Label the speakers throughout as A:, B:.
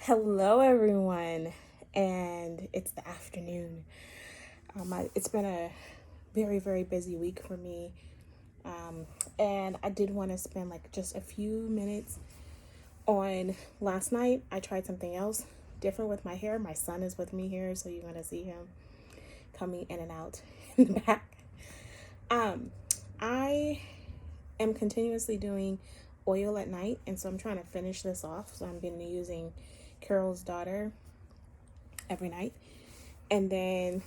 A: Hello, everyone, and it's the afternoon. It's been a very, very busy week for me, and I did want to spend like just a few minutes on last night. I tried something else different with my hair. My son is with me here, so you're going to see him coming in and out in the back. I am continuously doing oil at night, and so I'm trying to finish this off. So I'm been using Carol's Daughter every night, and then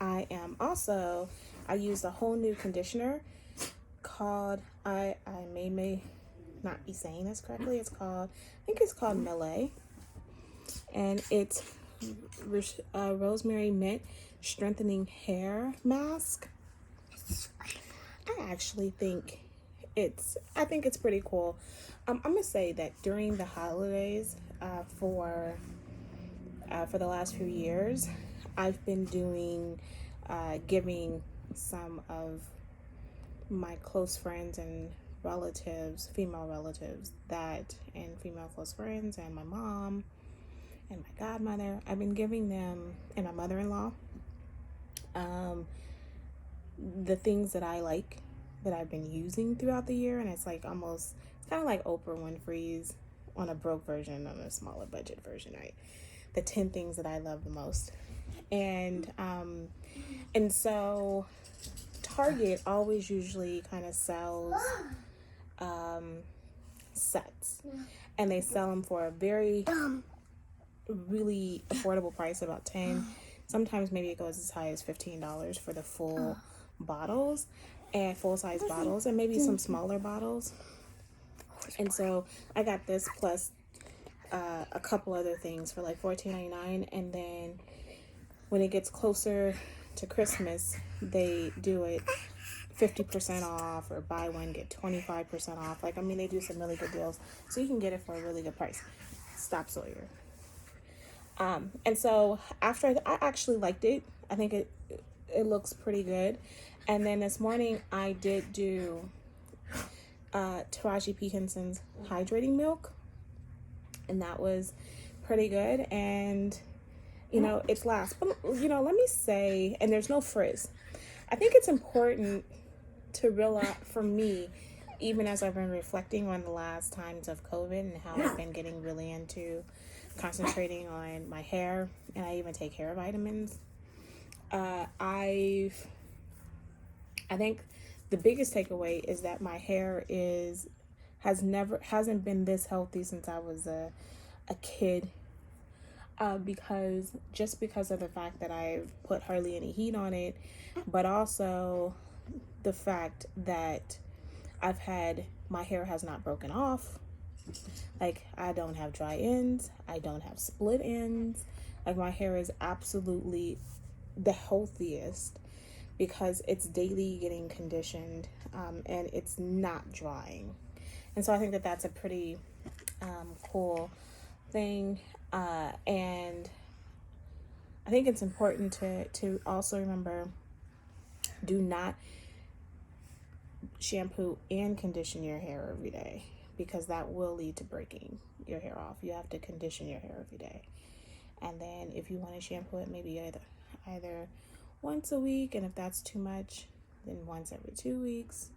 A: I used a whole new conditioner called I may not be saying this correctly. I think it's called Mielle, and it's Rosemary Mint Strengthening Hair Mask. I think it's pretty cool. I'm gonna say that during the holidays, for the last few years, I've been giving some of my close friends and relatives, female relatives, and female close friends, and my mom and my godmother. I've been giving them, and my mother-in-law, the things that I like, that I've been using throughout the year, and it's kind of like Oprah Winfrey's on a broke version, on a smaller budget version, right? The 10 things that I love the most. And so Target always usually kind of sells sets, and they sell them for a very really affordable price, about 10, sometimes maybe it goes as high as $15 for the full bottles and full-size bottles, and maybe some smaller bottles. And so I got this plus a couple other things for like $14.99, and then when it gets closer to Christmas, they do it 50% off, or buy one get 25% off. They do some really good deals, so you can get it for a really good price. Stop Sawyer. And so after I actually liked it. I think it looks pretty good. And then this morning I did do Taraji P. Hydrating Milk, and that was pretty good. And it's last, but let me say, and there's no frizz. I think it's important to realize, for me, even as I've been reflecting on the last times of COVID and how I've been getting really into concentrating on my hair, and I even take hair vitamins. I think the biggest takeaway is that my hair hasn't been this healthy since I was a kid. Because of the fact that I've put hardly any heat on it, but also the fact that my hair has not broken off. Like, I don't have dry ends, I don't have split ends. Like, my hair is absolutely the healthiest because it's daily getting conditioned, and it's not drying. And so I think that that's a pretty cool thing. And I think it's important to also remember, do not shampoo and condition your hair every day, because that will lead to breaking your hair off. You have to condition your hair every day. And then if you want to shampoo it, maybe either once a week, and if that's too much, then once every 2 weeks.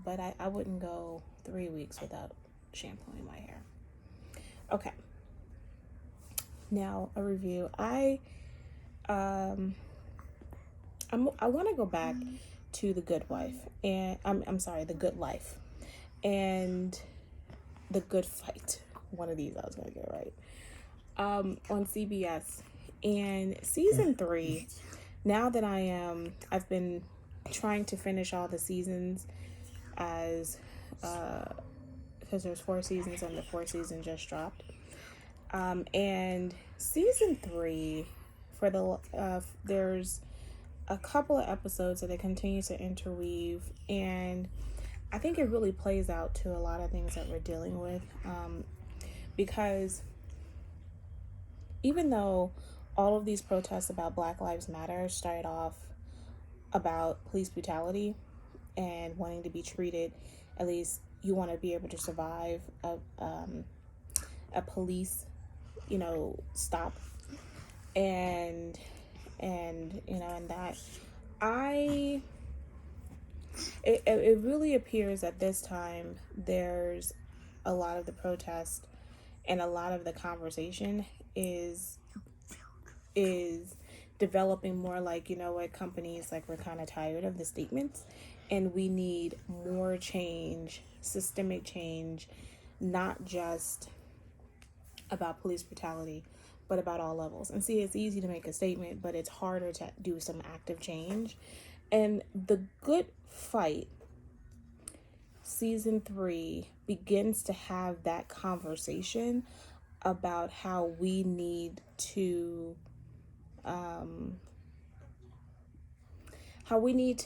A: But I wouldn't go 3 weeks without shampooing my hair. Okay. Now a review. I want to go back to The Good Wife, and I'm sorry, The Good Life, and The Good Fight. One of these I was gonna get right. On CBS, and season 3. Now that I've been trying to finish all the seasons, because there's 4 seasons and the 4th season just dropped. And season 3, there's a couple of episodes that it continues to interweave, and I think it really plays out to a lot of things that we're dealing with, because even though all of these protests about Black Lives Matter started off about police brutality and wanting to be treated, at least you want to be able to survive a police, stop, and and that I it really appears at this time there's a lot of the protest and a lot of the conversation is developing more like, what, companies, like, we're kind of tired of the statements and we need more change, systemic change, not just about police brutality, but about all levels. And see, it's easy to make a statement, but it's harder to do some active change. And The Good Fight season 3 begins to have that conversation about how we need to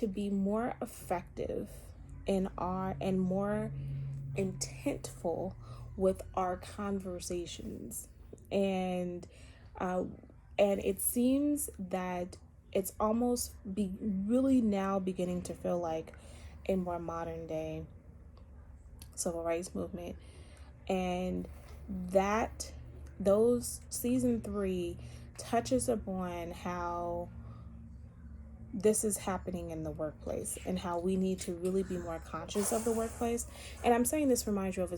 A: be more effective and more intentful with our conversations. And it seems that it's almost really now beginning to feel like a more modern day civil rights movement. And those season 3 touches upon how this is happening in the workplace and how we need to really be more conscious of the workplace. And I'm saying this reminds you of a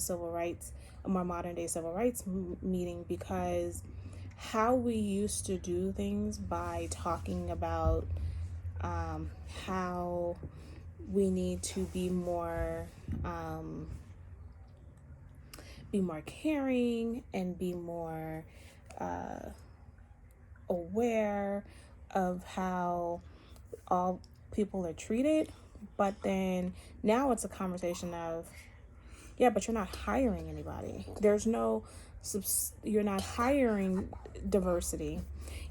A: more modern day civil rights meeting, because how we used to do things by talking about how we need to be more caring and be more aware of how all people are treated. But then now it's a conversation of, yeah, but you're not hiring anybody. You're not hiring diversity.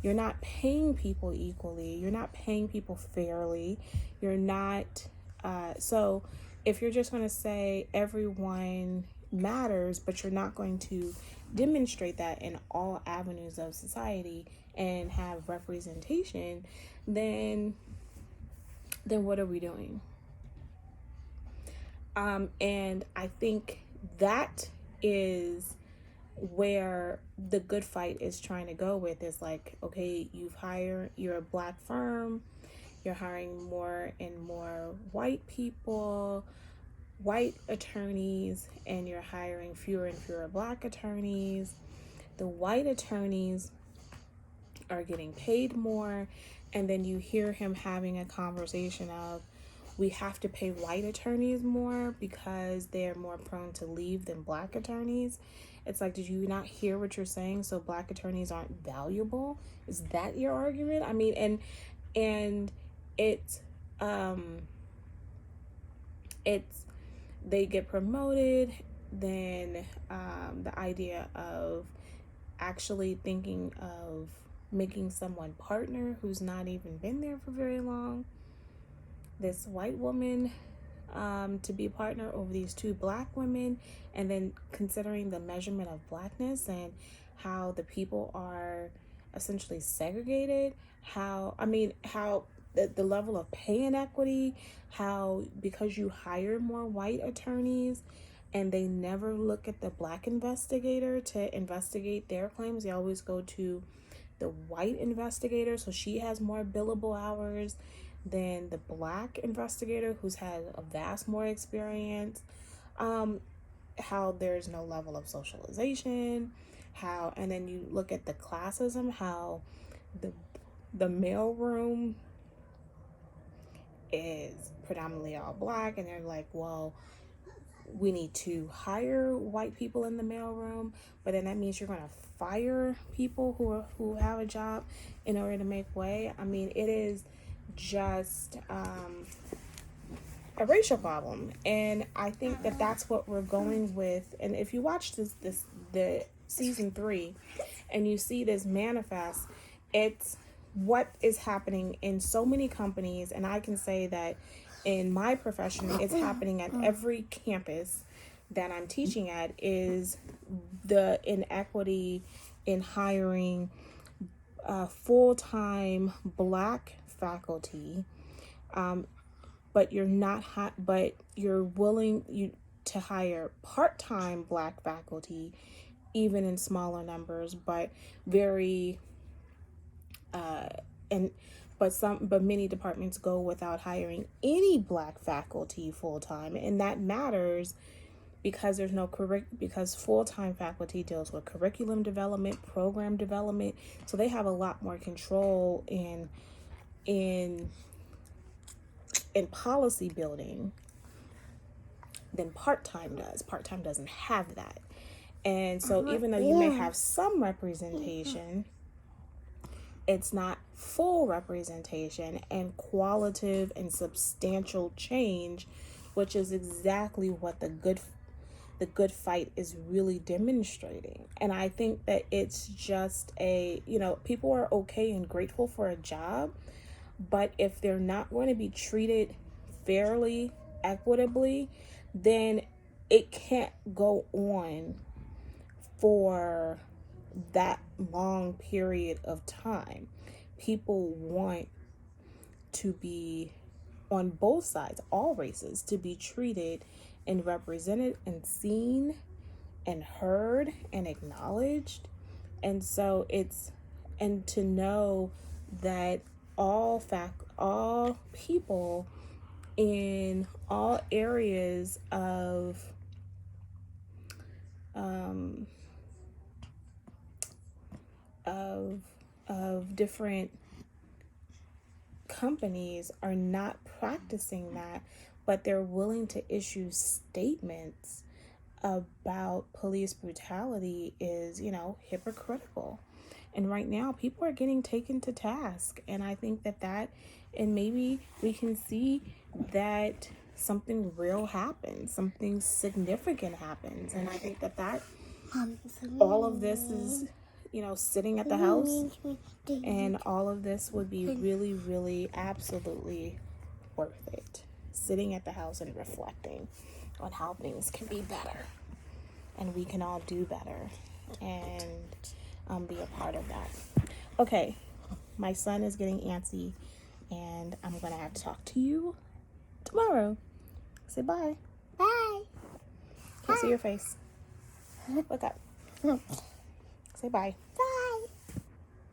A: You're not paying people equally. You're not paying people fairly. You're not, so if you're just going to say everyone matters, but you're not going to demonstrate that in all avenues of society and have representation, then what are we doing? And I think that is where the Good Fight is trying to go with, is like, okay, you're a Black firm, you're hiring more and more white people, white attorneys, and you're hiring fewer and fewer Black attorneys. The white attorneys are getting paid more, and then you hear him having a conversation of, we have to pay white attorneys more because they're more prone to leave than Black attorneys. It's like, did you not hear what you're saying? So Black attorneys aren't valuable? Is that your argument? I mean, and it's they get promoted, then the idea of actually thinking of making someone partner who's not even been there for very long, this white woman to be partner over these 2 Black women, and then considering the measurement of Blackness and how the people are essentially segregated, how the level of pay inequity, how because you hire more white attorneys and they never look at the Black investigator to investigate their claims, they always go to the white investigator, so she has more billable hours than the Black investigator, who's had a vast more experience. How there's no level of socialization, and then you look at the classism, how the mail room is predominantly all Black, and they're like, well, we need to hire white people in the mailroom, but then that means you're going to fire people who have a job in order to make way. I mean, it is just a racial problem, and I think that that's what we're going with. And if you watch the season 3, and you see this manifest, it's what is happening in so many companies, and I can say that in my profession, it's happening at every campus that I'm teaching at, is the inequity in hiring full-time Black faculty, but you're willing to hire part-time Black faculty even in smaller numbers, but very but many departments go without hiring any Black faculty full-time, and that matters because there's no because full-time faculty deals with curriculum development, program development, so they have a lot more control in policy building than part-time does. Part-time doesn't have that. And so even though you may have some representation, it's not full representation and qualitative and substantial change, which is exactly what the good fight is really demonstrating. And I think that it's just people are okay and grateful for a job, but if they're not going to be treated fairly, equitably, then it can't go on for that long period of time. People want to be on both sides, all races, to be treated and represented and seen and heard and acknowledged. And so and to know that all people in all areas of different companies are not practicing that, but they're willing to issue statements about police brutality is, hypocritical. And right now people are getting taken to task, and I think and maybe we can see that something real happens, something significant happens. And I think that all of this is, sitting at the house, and all of this would be really, really, absolutely worth it. Sitting at the house and reflecting on how things can be better, and we can all do better, and be a part of that. Okay, my son is getting antsy, and I'm gonna have to talk to you tomorrow. Say bye.
B: Bye.
A: Can't see your face. Look up. Say bye.